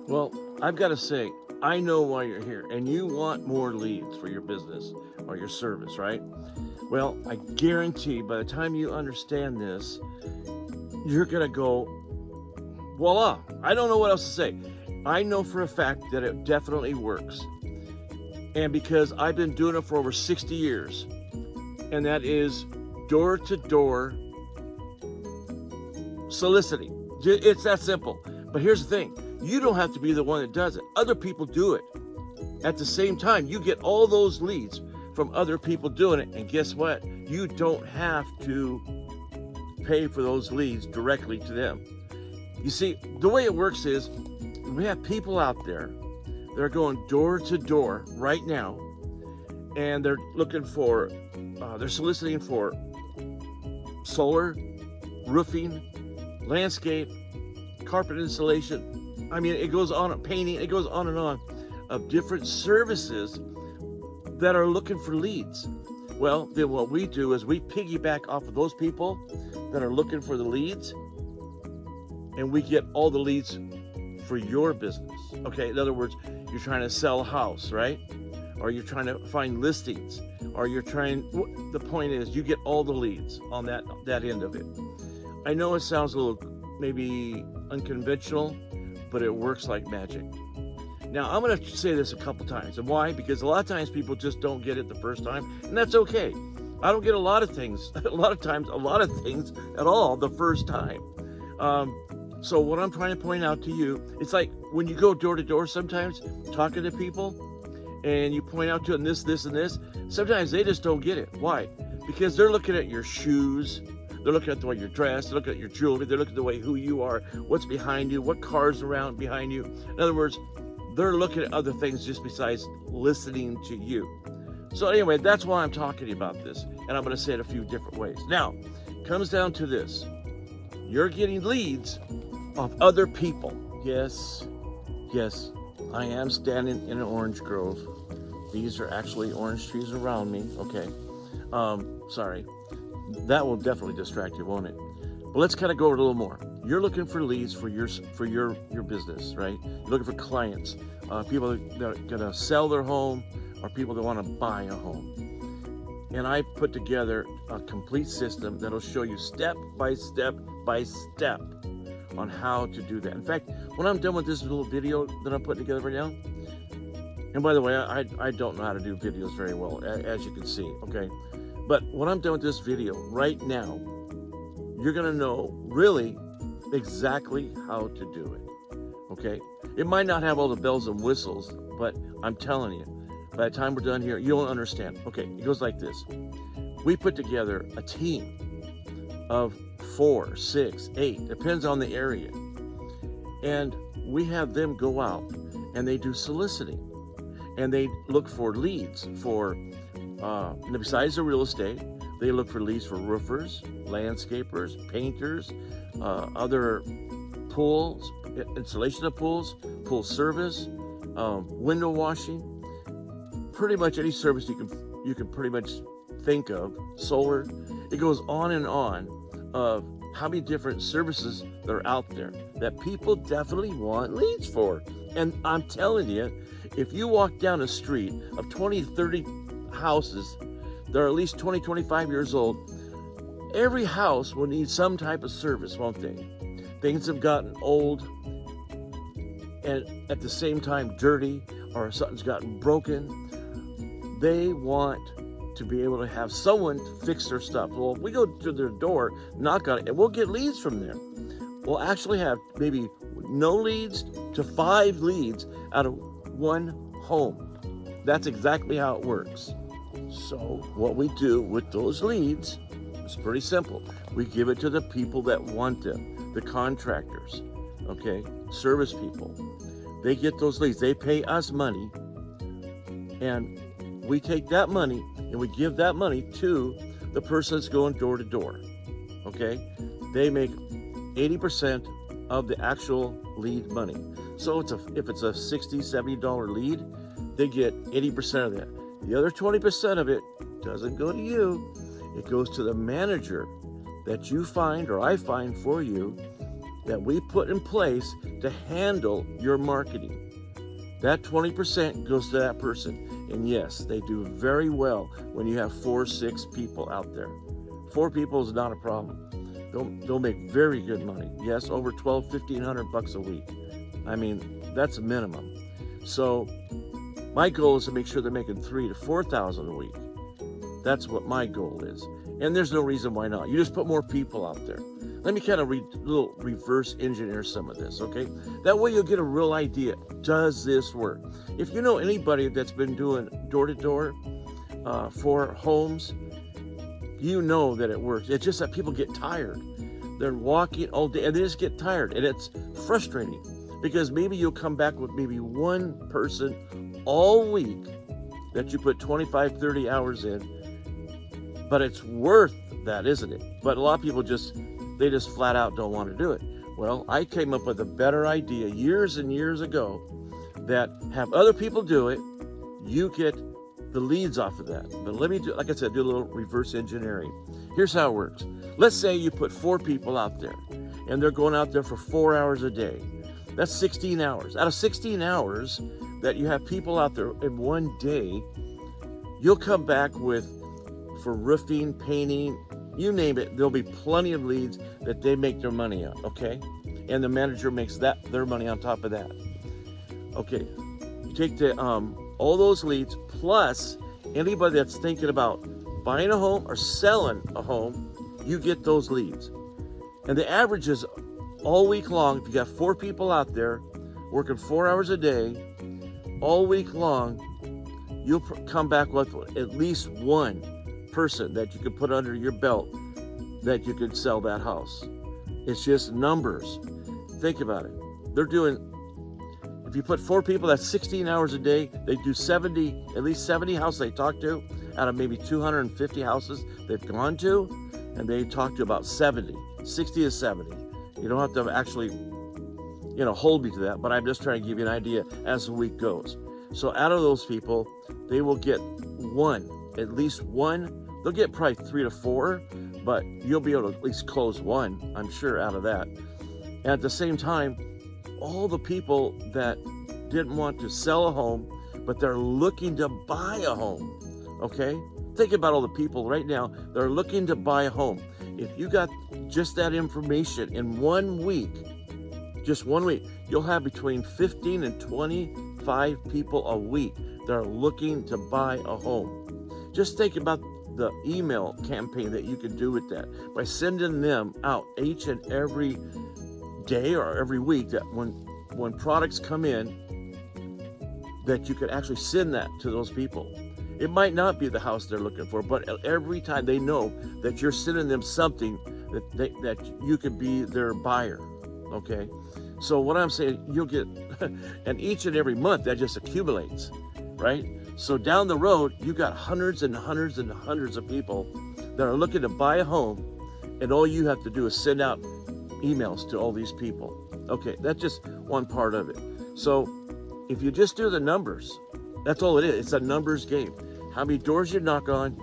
Well, I've got to say, I know why you're here and you want more leads for your business or your service, right? Well, I guarantee by the time you understand this, you're going to go, voila. I don't know what else to say. I know for a fact that it definitely works. And because I've been doing it for over 60 years, and that is door to door soliciting. It's that simple. But here's the thing, you don't have to be the one that does it. Other people do it. At the same time, you get all those leads from other people doing it. And guess what? You don't have to pay for those leads directly to them. You see, the way it works is we have people out there that are going door to door right now, and they're looking for, they're soliciting for solar, roofing, landscape, carpet installation. I mean, it goes on, painting, it goes on and on, of different services that are looking for leads. Well, then what we do is we piggyback off of those people that are looking for the leads, and we get all the leads for your business. Okay, in other words, you're trying to sell a house, right? Or you're trying to find listings, or you're trying, the point is you get all the leads on that end of it. I know it sounds a little maybe unconventional, but it works like magic. Now, I'm going to say this a couple times. And why? Because a lot of times people just don't get it the first time, and that's okay. I don't get a lot of things, a lot of things at all the first time. So what I'm trying to point out to you, it's like when you go door to door sometimes talking to people and you point out to them this, and this, sometimes they just don't get it. Why? Because they're looking at your shoes, they're looking at the way you're dressed, they're looking at your jewelry, they're looking at the way who you are, what's behind you, what cars around behind you. In other words, they're looking at other things just besides listening to you. So anyway, that's why I'm talking about this, and I'm going to say it a few different ways. Now, it comes down to this. You're getting leads of other people. Yes, I am standing in an orange grove. These are actually orange trees around me. Okay, sorry. That will definitely distract you, won't it? But let's kind of go over it a little more. You're looking for leads for your business, right? You're looking for clients, people that are gonna sell their home, or people that want to buy a home. And I put together a complete system that'll show you step by step on how to do that. In fact, when I'm done with this little video that I'm putting together right now, and by the way, I don't know how to do videos very well, as you can see, okay? But when I'm done with this video right now, you're gonna know really exactly how to do it, okay? It might not have all the bells and whistles, but I'm telling you, by the time we're done here, you'll understand. Okay, it goes like this. We put together a team of 4, 6, 8, depends on the area. And we have them go out and they do soliciting. And they look for leads for, besides the real estate, they look for leads for roofers, landscapers, painters, other pools, installation of pools, pool service, window washing, pretty much any service you can pretty much think of, solar. It goes on and on of how many different services that are out there that people definitely want leads for. And I'm telling you, if you walk down a street of 20, 30 houses that are at least 20, 25 years old, every house will need some type of service, won't they? Things have gotten old and at the same time dirty, or something's gotten broken. They want to be able to have someone to fix their stuff. Well, if we go to their door, knock on it, and we'll get leads from there. We'll actually have maybe no leads to 5 leads out of one home. That's exactly how it works. So what we do with those leads is pretty simple. We give it to the people that want them, the contractors, okay, service people. They get those leads. They pay us money, and we take that money and we give that money to the person that's going door to door, okay? They make 80% of the actual lead money. So if it's a $60, $70 lead, they get 80% of that. The other 20% of it doesn't go to you. It goes to the manager that you find, or I find for you, that we put in place to handle your marketing. That 20% goes to that person. And yes, they do very well when you have 4, 6 people out there. 4 people is not a problem. They'll make very good money. Yes, over $1,200-$1,500 a week. I mean, that's a minimum. So my goal is to make sure they're making $3,000 to $4,000 a week. That's what my goal is. And there's no reason why not. You just put more people out there. Let me kind of little reverse engineer some of this, okay? That way you'll get a real idea. Does this work? If you know anybody that's been doing door-to-door for homes, you know that it works. It's just that people get tired. They're walking all day and they just get tired. And it's frustrating because maybe you'll come back with maybe one person all week that you put 25, 30 hours in. But it's worth that, isn't it? But a lot of people just flat out don't want to do it. Well, I came up with a better idea years and years ago that have other people do it. You get the leads off of that. But let me do, like I said, do a little reverse engineering. Here's how it works. Let's say you put 4 people out there and they're going out there for 4 hours a day. That's 16 hours. Out of 16 hours that you have people out there in one day, you'll come back with, for roofing, painting, you name it, there'll be plenty of leads that they make their money on, okay? And the manager makes their money on top of that. Okay, you take the all those leads plus anybody that's thinking about buying a home or selling a home, you get those leads. And the average is all week long, if you got 4 people out there working 4 hours a day, all week long, you'll come back with at least one person that you could put under your belt that you could sell that house. It's just numbers. Think about it. They're doing, if you put 4 people, that's 16 hours a day. They do at least 70 houses they talk to out of maybe 250 houses they've gone to, and they talk to about 60 to 70. You don't have to actually, hold me to that, but I'm just trying to give you an idea as the week goes. So out of those people, they will get at least one. They'll get probably 3 to 4, but you'll be able to at least close one, I'm sure, out of that. And at the same time, all the people that didn't want to sell a home, but they're looking to buy a home, okay? Think about all the people right now that are looking to buy a home. If you got just that information in 1 week, just 1 week, you'll have between 15 and 25 people a week that are looking to buy a home. Just think about the email campaign that you can do with that by sending them out each and every day or every week, that when products come in, that you could actually send that to those people. It might not be the house they're looking for, but every time they know that you're sending them something that you could be their buyer. Okay, so what I'm saying, you'll get, and each and every month that just accumulates, right? So down the road, you got hundreds and hundreds and hundreds of people that are looking to buy a home, and all you have to do is send out emails to all these people. Okay, that's just one part of it. So if you just do the numbers, that's all it is. It's a numbers game. How many doors you knock on,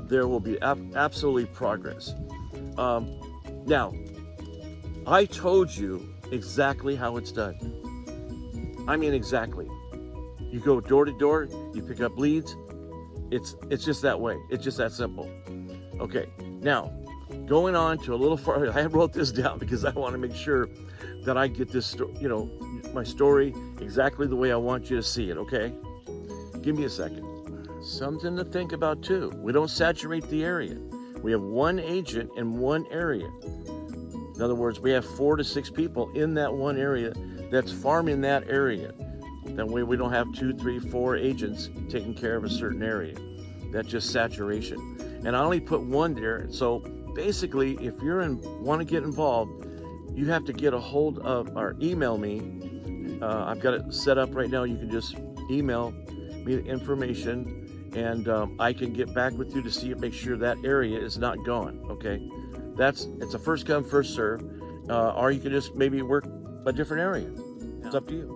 there will be absolutely progress. Now, I told you exactly how it's done. I mean, exactly. You go door to door, you pick up leads. It's just that way. It's just that simple. Okay, now, going on to a little far, I wrote this down because I want to make sure that I get this, my story exactly the way I want you to see it, okay? Give me a second. Something to think about too. We don't saturate the area. We have one agent in one area. In other words, we have 4 to 6 people in that one area that's farming that area. That way we don't have 2, 3, 4 agents taking care of a certain area. That's just saturation. And I only put one there. So basically, if you're want to get involved, you have to get a hold of or email me. I've got it set up right now. You can just email me the information, and I can get back with you to see make sure that area is not gone. Okay, it's a first come first serve, or you can just maybe work a different area. It's up to you.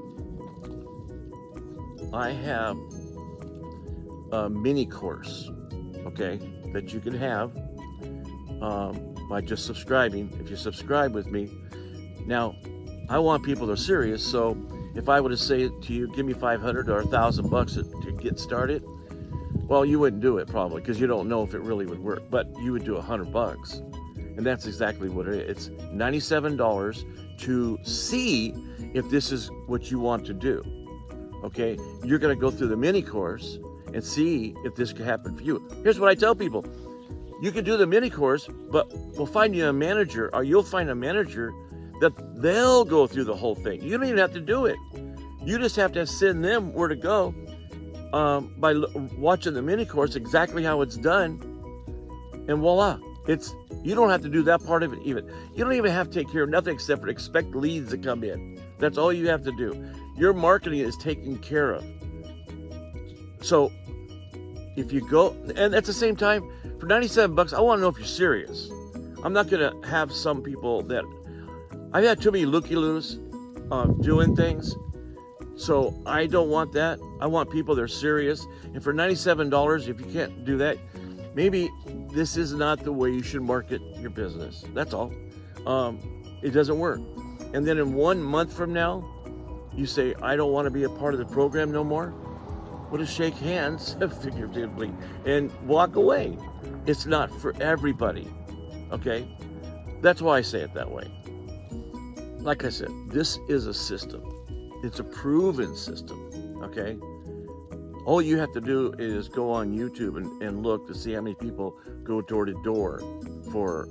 I have a mini course, okay, that you can have by just subscribing. If you subscribe with me, Now, I want people that are serious, so if I were to say to you, give me 500 or $1,000 to get started, well, you wouldn't do it probably because you don't know if it really would work, but you would do $100. And that's exactly what it is. It's $97 to see if this is what you want to do. Okay, you're going to go through the mini course and see if this could happen for you. Here's what I tell people. You can do the mini course, but we'll find you a manager, or you'll find a manager that they'll go through the whole thing. You don't even have to do it. You just have to send them where to go by watching the mini course, exactly how it's done, and voila. You don't have to do that part of it even. You don't even have to take care of nothing except for expect leads to come in. That's all you have to do. Your marketing is taken care of. So if you go, and at the same time, for $97, I want to know if you're serious. I'm not going to have some people that, I've had too many looky-loos doing things. So I don't want that. I want people that are serious. And for $97, if you can't do that, maybe this is not the way you should market your business. That's all. It doesn't work. And then in 1 month from now, you say, I don't want to be a part of the program no more. Well, just shake hands, figuratively, and walk away. It's not for everybody, okay? That's why I say it that way. Like I said, this is a system. It's a proven system, okay? All you have to do is go on YouTube and look to see how many people go door to door for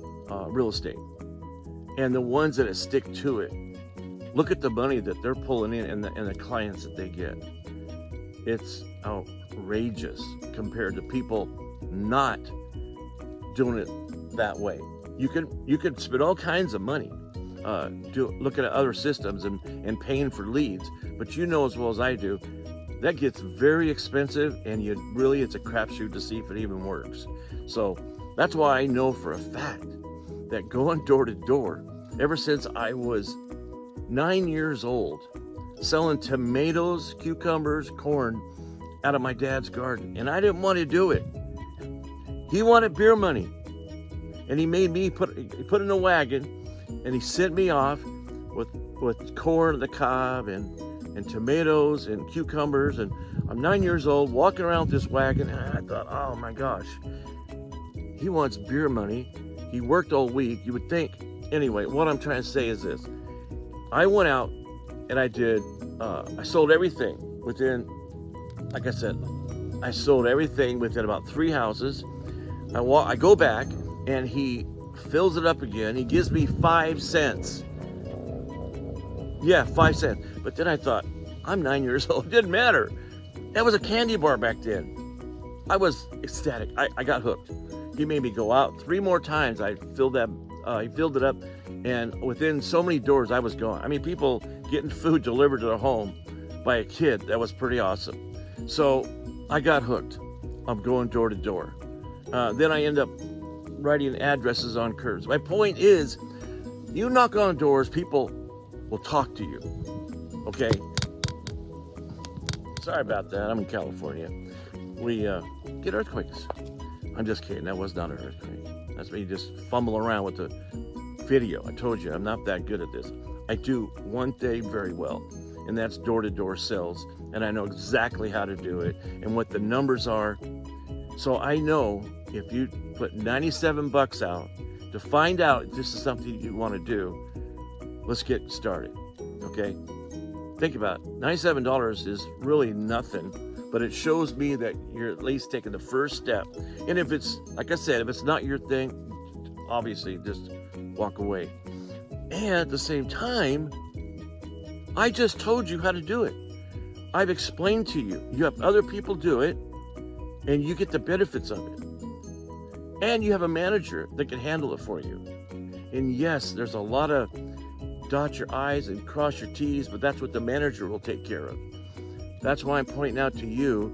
real estate. And the ones that stick to it, look at the money that they're pulling in and the clients that they get. It's outrageous compared to people not doing it that way. You can spend all kinds of money looking at other systems and paying for leads, but you know as well as I do, that gets very expensive, and it's a crapshoot to see if it even works. So that's why I know for a fact that going door to door, ever since I was 9 years old, selling tomatoes, cucumbers, corn out of my dad's garden, and I didn't want to do it. He wanted beer money, and he made me put in a wagon, and he sent me off with corn on the cob and tomatoes and cucumbers, and I'm 9 years old walking around with this wagon, and I thought, oh my gosh, he wants beer money. He worked all week. You would think. Anyway, what I'm trying to say is this. I went out and I sold everything within, like I said, I sold everything within about 3 houses. I go back and he fills it up again. He gives me 5 cents. Yeah, 5 cents. But then I thought, I'm 9 years old. It didn't matter. That was a candy bar back then. I was ecstatic. I got hooked. He made me go out 3 more times. He filled it up, and within so many doors, I was gone. I mean, people getting food delivered to their home by a kid. That was pretty awesome. So I got hooked. I'm going door to door. Then I end up writing addresses on curbs. My point is, you knock on doors, people will talk to you. Okay? Sorry about that. I'm in California. We get earthquakes. I'm just kidding. That was not an earthquake. That's me just fumble around with the video. I told you, I'm not that good at this. I do one thing very well, and that's door-to-door sales. And I know exactly how to do it and what the numbers are. So I know if you put $97 out to find out if this is something you want to do, let's get started. Okay? Think about it. $97 is really nothing, but it shows me that you're at least taking the first step. And if it's, like I said, if it's not your thing, obviously just walk away. And at the same time, I just told you how to do it. I've explained to you. You have other people do it, and you get the benefits of it. And you have a manager that can handle it for you. And yes, there's a lot of dot your I's and cross your T's, but that's what the manager will take care of. That's why I'm pointing out to you,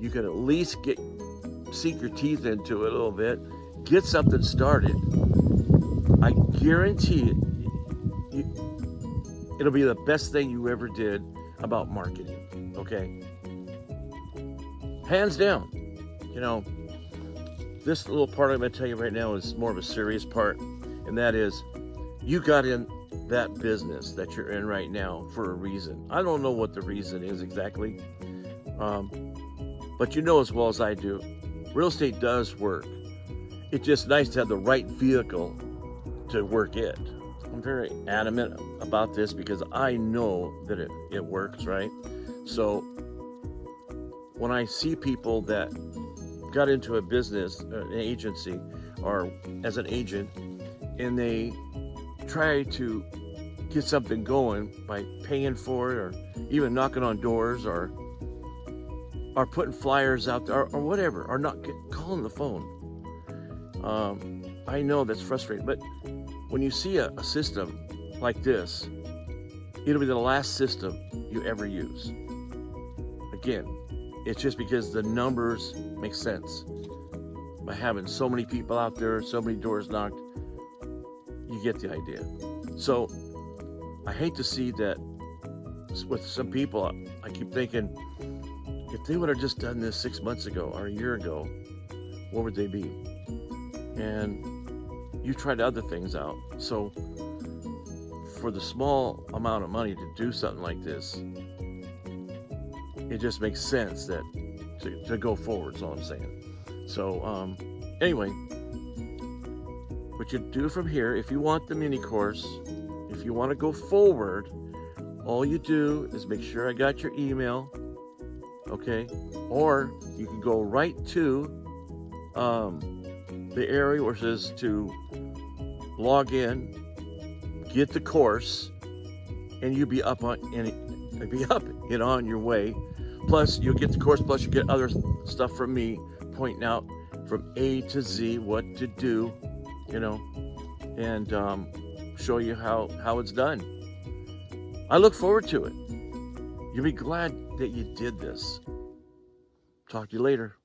you can at least sink your teeth into it a little bit, get something started. I guarantee it'll be the best thing you ever did about marketing, okay? Hands down. You know, this little part I'm going to tell you right now is more of a serious part, and that is, you got in that business that you're in right now for a reason. I don't know what the reason is exactly, but you know as well as I do, real estate does work. It's just nice to have the right vehicle to work it. I'm very adamant about this because I know that it works, right? So when I see people that got into a business, an agency, or as an agent, and they try to get something going by paying for it, or even knocking on doors, or putting flyers out there, or whatever, or not calling the phone. I know that's frustrating, but when you see a system like this, it'll be the last system you ever use. Again, it's just because the numbers make sense. By having so many people out there, so many doors knocked, you get the idea. So I hate to see that with some people. I keep thinking, if they would have just done this 6 months ago or a year ago, where would they be? And you tried other things out. So for the small amount of money to do something like this, it just makes sense that to go forward is all I'm saying. So anyway, what you do from here, if you want the mini course, if you want to go forward, all you do is make sure I got your email, okay? Or you can go right to the area where it says to log in, get the course, and you'll be up on on your way. Plus, you'll get the course. Plus, you get other stuff from me, pointing out from A to Z what to do, and show you how it's done. I look forward to it. You'll be glad that you did this. Talk to you later.